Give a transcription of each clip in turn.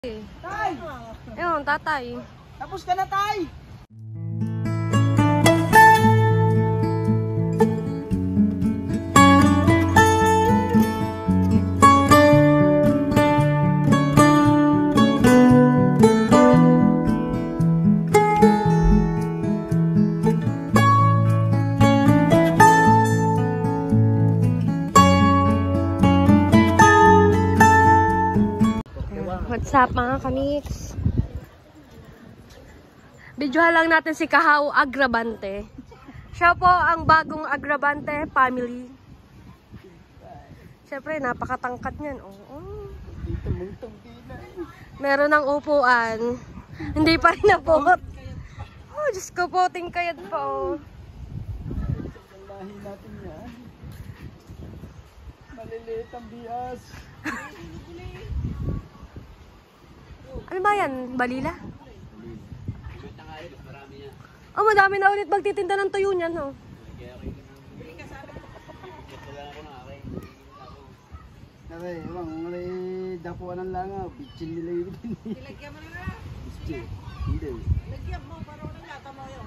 Tay! Ayun, tatay. Tapos ka na, tay! What's up mga kamiks? Videohan lang natin si Kahaw Agrabante. Siya po ang bagong Agrabante family. Siyempre, napakatangkad niyan. Meron ng upuan. Hindi pa rin napot. Oh, Diyos ko po, tingkayad pa oh. Lahi natin yan. Maliliit ang bias. Ano ba yan? Balila? Oh, madami na ulit magtitinda ng tuyo niyan, oh. Aray, aray, dapuan ng langaw. Bitchin nila yun. Ilagyan mo na nga. Bitchin. Hindi. Ilagyan mo, para walang lata mo yun.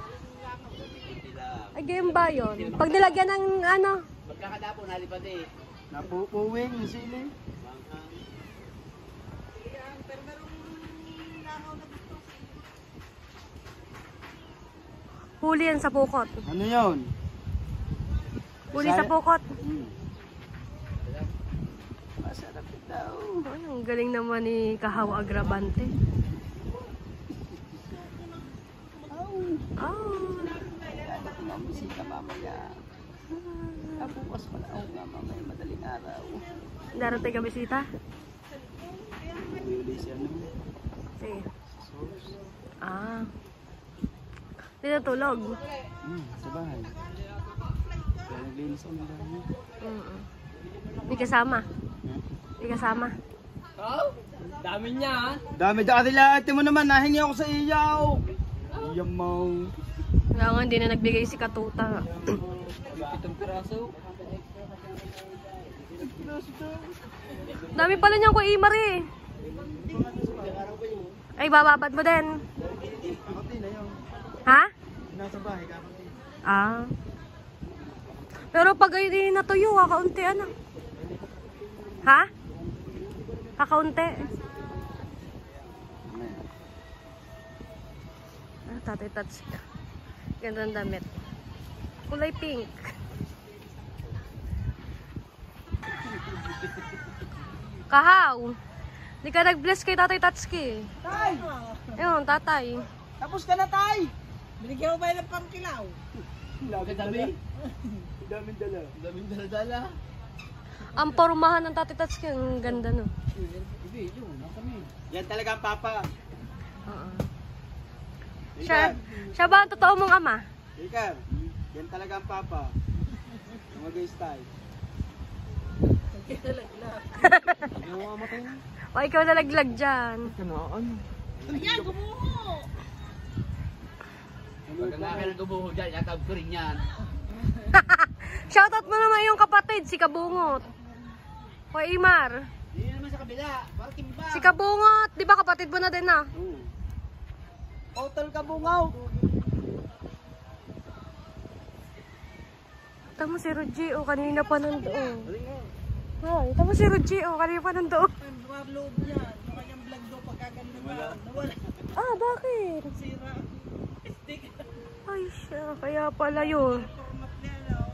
Ay, game ba yun? Pag nilagyan ng ano? Magkakadapo, nalipad eh. Napupuwing yung sili. Yan, pero merong langaw na gusto. Huli yan sa pukot. Ano yun? Huli sa pukot. Masarap daw. Ay, ang galing naman ni Kahaw Agrabante. Oh. Dadating ang bisita mamaya. Bukas pala ako nga mamaya madaling araw. Darating ka bisita? Bili siya naman. Sige. Ah. Dito tulog. Sa bahay. Kaya naglinis ako ng bahay. Hindi kasama. Hindi kasama. Oh? Dami niya ha? Dami dati lahat mo naman. Nahingi ako sa iyaw. Iyaw mo. Wala nga, hindi na nagbigay si Katuta. 7 piraso. Dami pala niyang kuimar eh. Ay, bababad mo din. Kakunti na yun. Ha? Nasa bahay kakunti. Ah. Pero pag hindi natuyo, kakaunti ano? Ha? Kakaunti. Ah, tatay touch ka. Gandang damit. Kulay pink. Kahaw. Hindi ka nag-bless kay Tatay Tatsuki. Tay! Ayun, tatay. Tapos ka na, tay! Binigyan mo ba yun ng pangkilaw? Dami. Daming dala. Daming dala-dala. Ang pormahan ng Tatay Tatsuki, ang ganda no. Ibi, yun, nakami. Yan talaga ang papa. Oo. Siya ba ang totoo mong ama? Ikaw, yan talaga ang papa. Mga guys tayo. Ano nga matay na? O ikaw nalaglag dyan. Kanaan. Ayan, gumuho! Pagka nga kayo nagbubuho dyan, yatab ko rin yan. Shoutout mo naman yung kapatid, si Kabungot. O Imar. Hindi naman sa kabila, bakit ba? Si Kabungot, di ba kapatid mo na din ah? Hotel Kabungaw. Tama si Ruji, o kanina pa nandoon. Ay, tama si Ruji, o kanina pa nandoon. Ang buwar loob niya. Yung kanyang vlog daw pagkaganda na. Nawala. Ah, bakit? Sira. Stick. Ay siya, kaya pala yun. Format niya, no?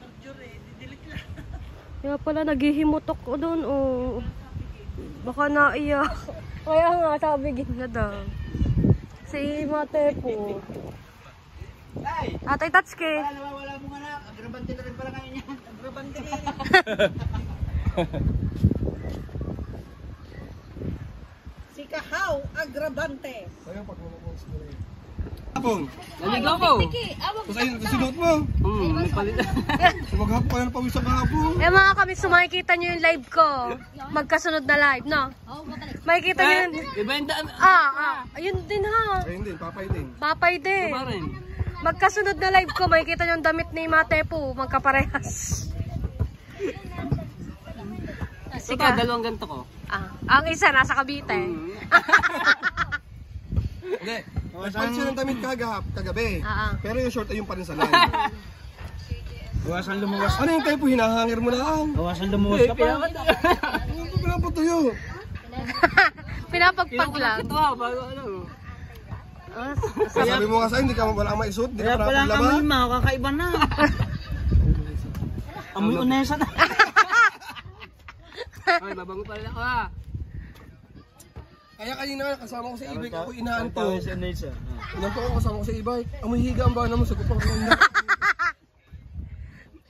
Picture eh. Didelete lang. Kaya pala naghihimutok ko doon, o. Baka naiyak. Kaya nga, sabi na daw. Si Mate po. Ay! Tatay Tatsuki. Nawawala mong anak. Agrabante na rin pala ngayon yan. Agrabante rin. Si Kahaw Agrabante. Abong. Naligaw ko. Susunod mo. May palit. Maghapon ka na pawisang kahapon. Eh mga kami, makikita nyo yung live ko. Magkasunod na live, no? Makikita nyo yun. Iba yung daan. Ayun din ha. Ayun din, papay din. Papay din. Iba rin. Magkasunod na live ko, makikita nyo yung damit ni Mate po. Magkaparehas. Ito, dalawang ganito ko. Ang isa nasa Cavite. Hindi. Nagpalit siya ng damit kagabi. Pero yung short ay yung parinsalan. Bawasan lumuwas. Ano yung typo? Hinahangir mo lang. Bawasan lumuwas ka pa. Ano pa pinapatuyo? Pinapagpag lang. Ito ha, bago ano. Sabi mo nga sa'yo, hindi ka wala kang maisot. Hindi Kaya ka pala ang panapaglaba. amoy mo, kakaiba na. Amoy unesa na. Ay, babango pala ako ha. Kaya kanina kasama ko sa e-bike ako inaanto. Si Unesa. Inanto ko kasama ko sa e-bike. Amoy higa ang bana mo sa kupang kanya.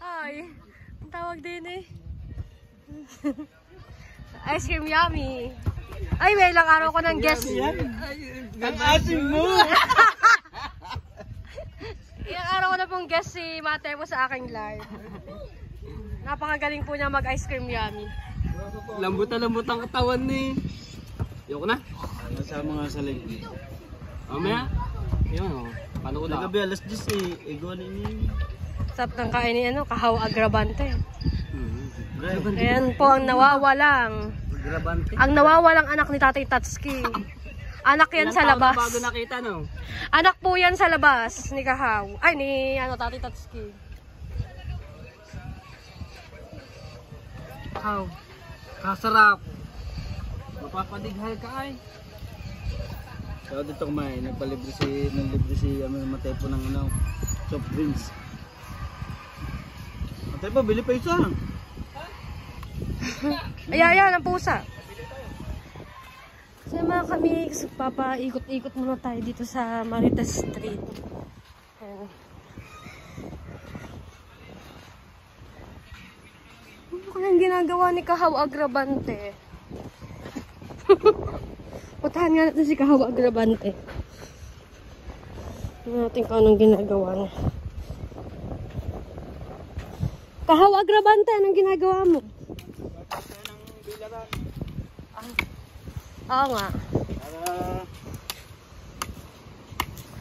Ay, ang tawag din eh. Ice cream yummy. Ay, may ilang araw ko ng guest. Ang asim mo! Ilang araw ko na pong guest si Mateo sa aking live. Napakagaling po niya mag-ice cream yummy. Lambot ang katawan ni. Ayoko na. Nasama nga sa leg. Mamaya. Yun o. Paano ko na? Gabi alas 10 eh. Ego na ini. Sarap ng kain ni Kahaw Agravante. Ayan po ang nawawalang. Ang nawawalang anak ni Tatay Tatsuki. Anak yan sa labas. Bago nakita no? Anak po yan sa labas ni Kahaw. Ay, ni Tatay Tatsuki. Kahaw. Kasarap. Mapapadighal ka ay. So dito kumain, nagpalibre si Matepo ng soft drinks. Matepo, bili pa isa. Ayan, ang pusa. So mga kami, papaikot-ikot muna tayo dito sa Marites Street. Ayan. Ano kayang ginagawa ni Kahaw Agravante? Putahan nga natin si Kahaw Agravante. Tingnan natin kung anong ginagawa niya. Kahaw Agravante, anong ginagawa mo? Oo nga.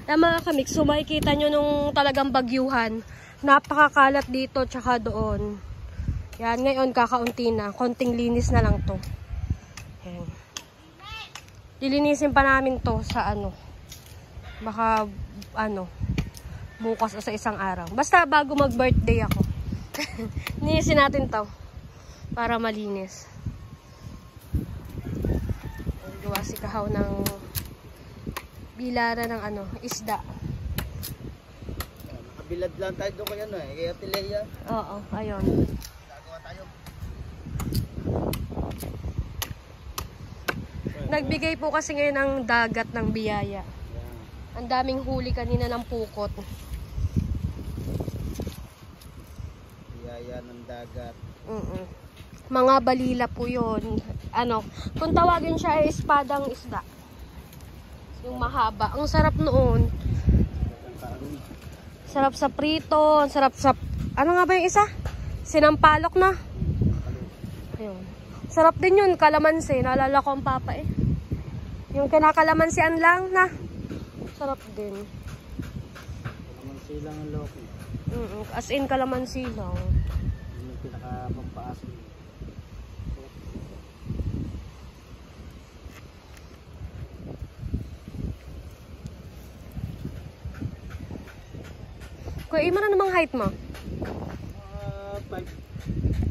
Mga kamix, so makikita nyo nung talagang bagyuhan. Napakakalat dito tsaka doon. Yan, ngayon kakaunti na. Konting linis na lang to. Yan. Lilinisin pa namin to sa baka bukas o sa isang araw. Basta bago mag-birthday ako. Linisin natin to para malinis. Gawa si Kahaw ng bilara ng isda. Nakabilad lang tayo doon kaya kaya Tileya. Oo, ayun. Gagawa tayo. Nagbigay po kasi ngayon ng dagat ng biyaya. Ang daming huli kanina ng pukot. Biyaya ng dagat. Mga balila po yun. Kung tawagin siya ay espadang isda. Yung mahaba. Ang sarap noon. Sarap sa prito. Sarap sa... Ano nga ba yung isa? Sinampalok na. Ayun. Sarap din yun. Kalamansi. Naalala ko ang papa eh. Yung kinakalamansian lang na. Sarap din. Kalamansi lang ang loki. As in kalamansi lang. Yung pinakapampaasin. Kuya, ima na namang height mo? 5.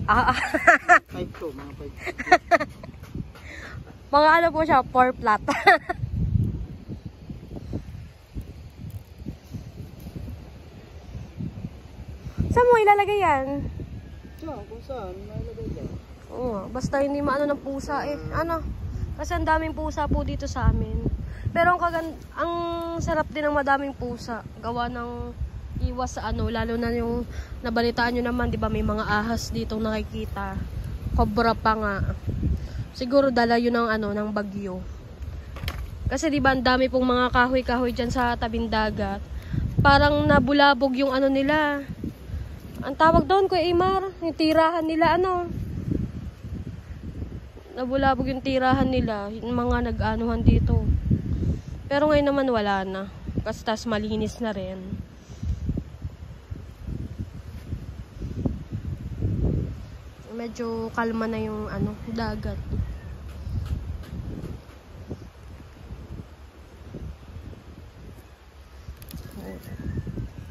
5 mga 5. Mga po siya, 4 flat. Saan mo ilalagay yan? Kung saan, nalagay yan. Oo, basta hindi maano ng pusa eh. Kasi ang daming pusa po dito sa amin. Pero ang sarap din ng madaming pusa. Gawa ng iwas sa lalo na yung nabalitaan nyo naman, di ba may mga ahas ditong nakikita. Cobra pa nga. Siguro dala yun ng bagyo. Kasi di ba ang dami pong mga kahoy-kahoy dyan sa tabing dagat. Parang nabulabog yung nila. Ang tawag doon, Kuya Imar, yung tirahan nila nabulabog yung tirahan nila, yung mga nag-anuhan dito. Pero ngayon naman wala na. Kasi tas malinis na rin. medyo kalma na yung dagat.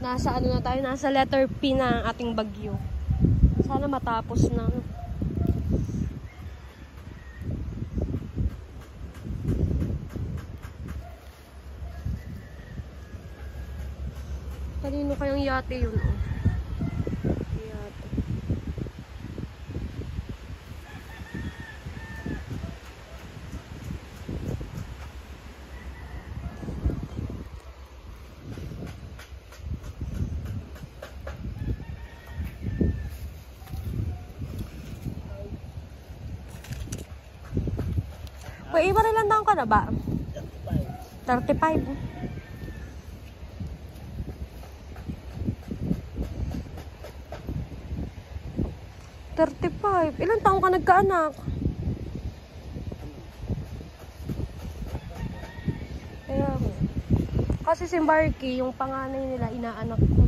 Nasa na tayo, nasa letter P na ang ating bagyo. Sana matapos na. Kanino kayang yate yun? Yate. Uy, ilan taon ka na ba? 35. 35. Ilang taong ka nagkaanak? Kaya, kasi si Marky, yung panganay nila, inaanak ko.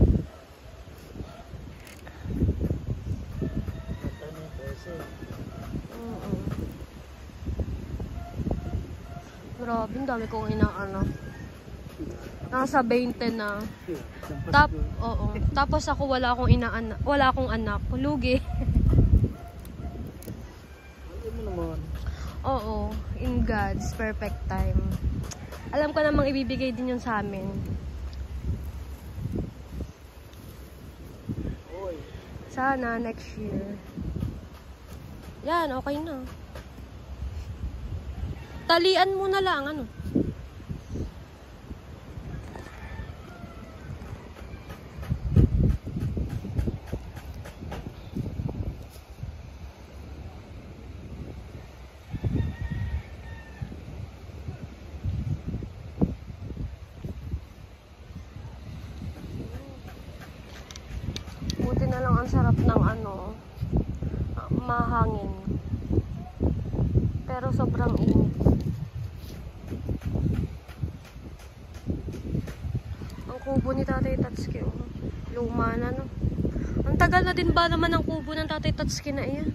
Grabe, ang dami kong inaanak. Nasa 20 na. Oo. Tapos ako wala akong anak. Lugi. Oo, in God's perfect time. Alam ko namang ibibigay din yun sa amin. Sana next year. Yan, okay na. Talian mo na lang, Buti na lang ang sarap ng mahangin. Pero sobrang init. Ang kubo ni Tatay Tatsuki, luma na, no? Ang tagal na din ba naman ang kubo ng Tatay Tatsuki na iyan?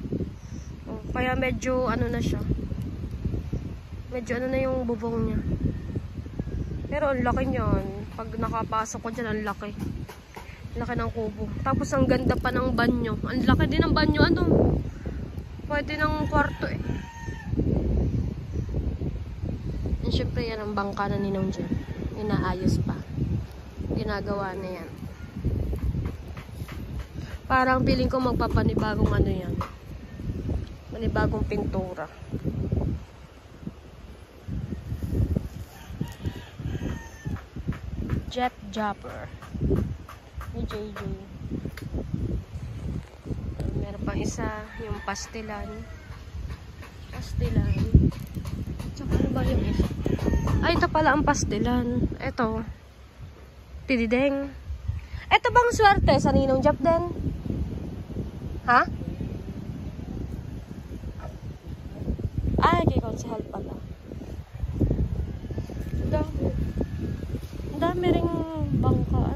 Kaya medyo na siya. Medyo na yung bubong niya. Pero ang laki niyan. Pag nakapasok ko dyan, ang laki. Laki ng kubo. Tapos ang ganda pa ng banyo. Ang laki din ng banyo. Pwede ng kwarto eh. And syempre yan ang bangka na ninong dyan. Inaayos pa. Ginagawa na yan. Parang feeling ko magpapanibagong yan. Panibagong pintura. Jet Jumper ni JJ. Meron pang isa, yung pastilan. Tsaka ano ba yung isa? Ay, ito pala ang pastilan. Ito. Tidideng. Ito bang swerte sa Ninong Jap din? Ha? Ay, kay Konsehal pala. Ang dami ring bangka.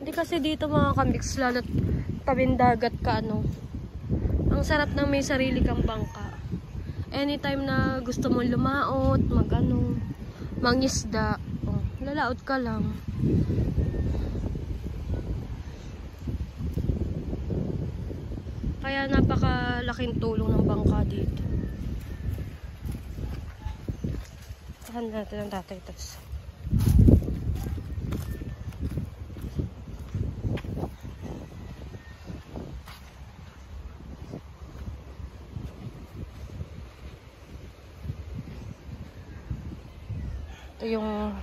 Hindi kasi dito mga kamix, lalo't tabing dagat ka, ang sarap ng may sarili kang bangka. Anytime na gusto mo lumaot, mangisda, lalaot ka lang. Kaya napakalaking tulong ng bangka dito. Tahan natin ang Tatay Tats. Ito yung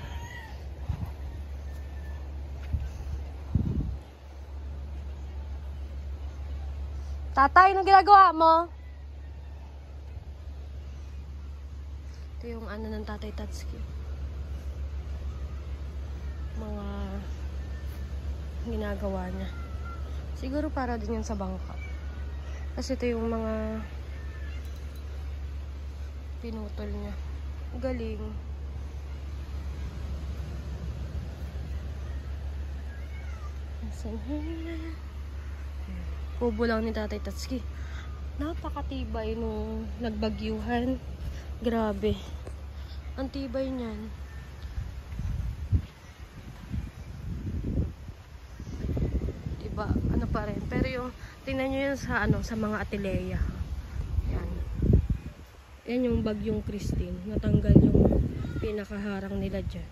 Tatay, anong ginagawa mo? Ito yung ng Tatay Tatsuki. Mga ginagawa niya. Siguro para din yan sa bangka. Kasi ito yung mga pinutol niya. Galing. Kubo lang ni Tatay Tatsuki. Napakatibay nung nagbagyuhan. Grabe. Ang tibay niyan. Diba? Ano pa rin. Pero yung, tingnan nyo yun sa, sa mga atileya. Yan. Yan yung bagyong Christine. Natanggal yung pinakaharang nila dyan.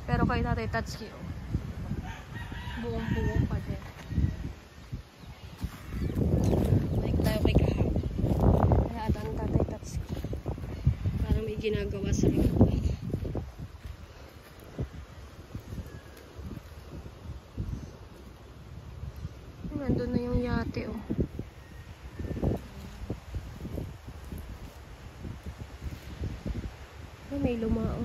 Pero kay Tatay Tatsuki, buong-buo pa din. Like tayo kay Kahap. Kaya ata ng Tatay Tatsuki. Parang may ginagawa sa likod. Nandun na yung yate, oh. Ay, may lumao.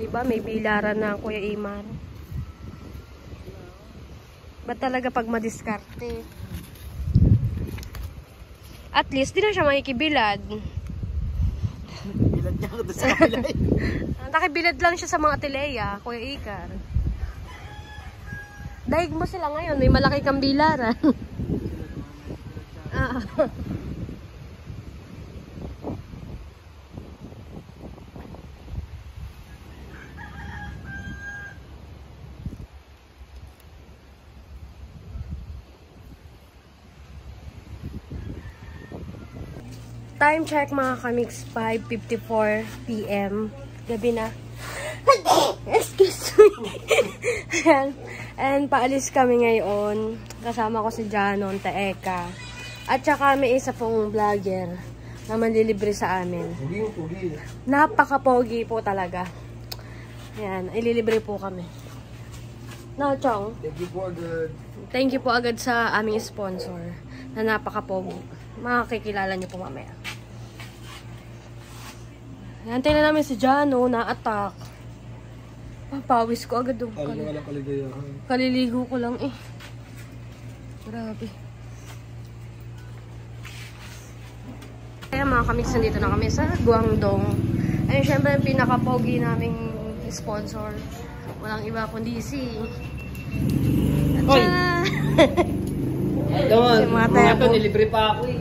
Diba, may bilaran na Kuya Iman. Ba't talaga pag madiskarte? At least, di na siya makikibilad. Bilad niya ako doon sa kapila. Nakibilad lang siya sa mga atileya, Kuya Ikar. Daig mo sila ngayon, may malaki kang bilaran. Time check mga kamix, 5:54 PM. Gabi na. Excuse me. And paalis kami ngayon. Kasama ko si Janon, Taeka. At saka may isa pong vlogger na manlilibre sa amin. Pugi. Napaka-pogi po talaga. Ayan, ililibre po kami. No, Chong. Thank you po agad sa aming sponsor na napaka-pogi. Makakikilala niyo po mamaya. Hantay na namin si Jano, na-attack. Pawis ko agad doon. Kaliligo ko lang eh. Grabe. Kaya mga kamix, nandito na kami sa Guangdong. Ayun, syempre yung pinaka-pogi naming sponsor. Walang iba kundi si... Hoy! Si Mateo. Nilibre pa ako eh.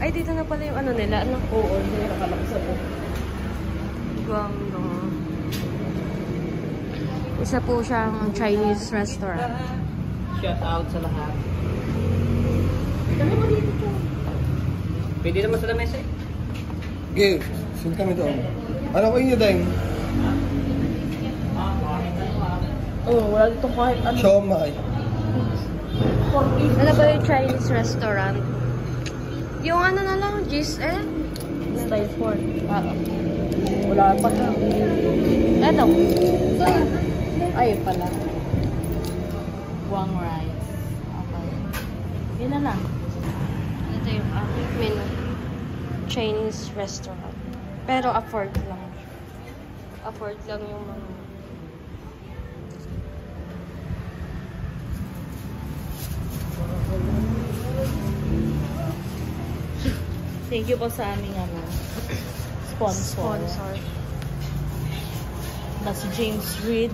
Ay, dito na pala yung ano nila. Ano? Oo, hindi nakalaksa po. Guangdong. Isa po siyang Chinese restaurant. Shout out sa lahat. Pwede naman sa lamesa eh. Okay, sun kami doon. Ano ko inyo, Deng? Oh, wala dito kahit ano. Siomai. Ano ba yung Chinese restaurant? Yung ano na lang, GSM? Style 4. Wala pa na. Eto. Ay, pala. Guang rice. Okay. Yun na lang. Ito yung aming menu. Chinese restaurant. Pero afford lang. Afford lang yung mga... Thank you po sa aming sponsor. Na si James Reid.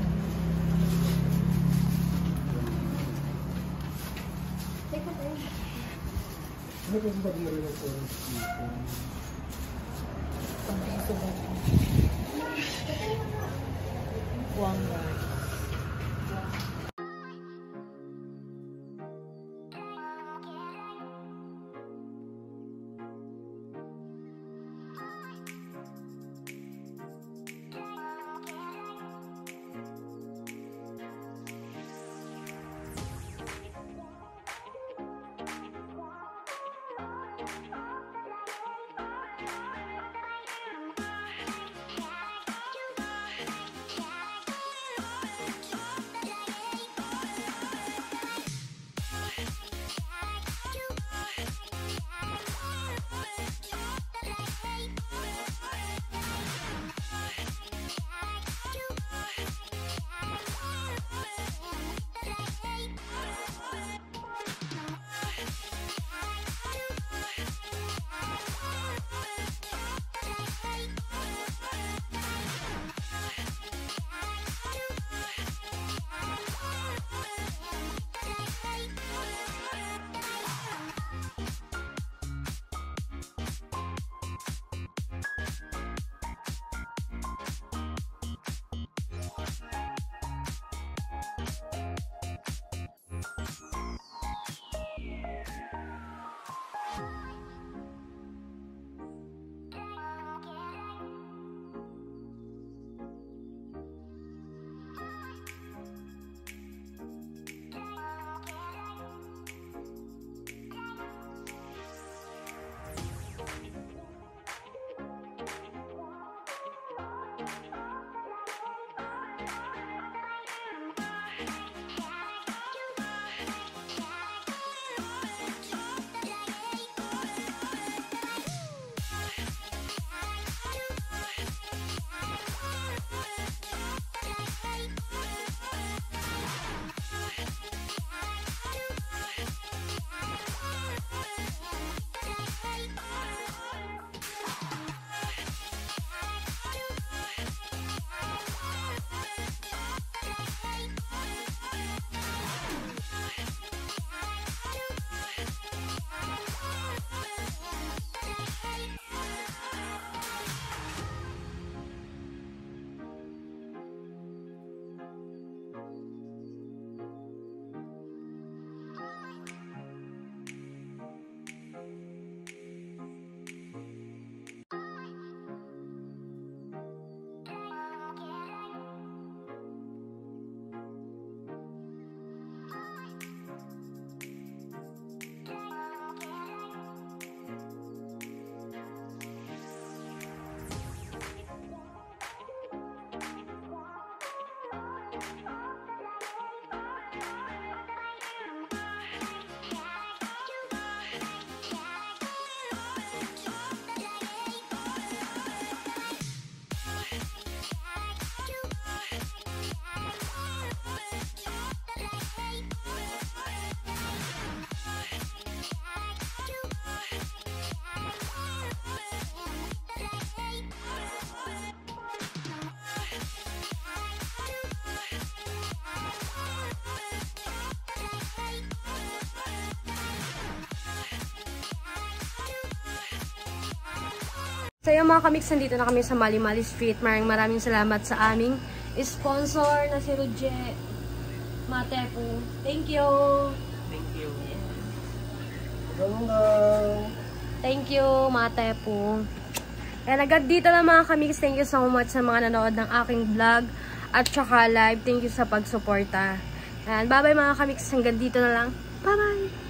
Guang rice. So yung mga kamiks, nandito na kami sa Mali-Mali Street. Maraming salamat sa aming sponsor na si Roger Matepo. Thank you! Thank you. Thank you, Matepo. Kaya dito na mga kamiks. Thank you so much sa mga nanood ng aking vlog at saka live. Thank you sa pagsuporta. Bye-bye mga kamiks. Hanggang dito na lang. Bye-bye!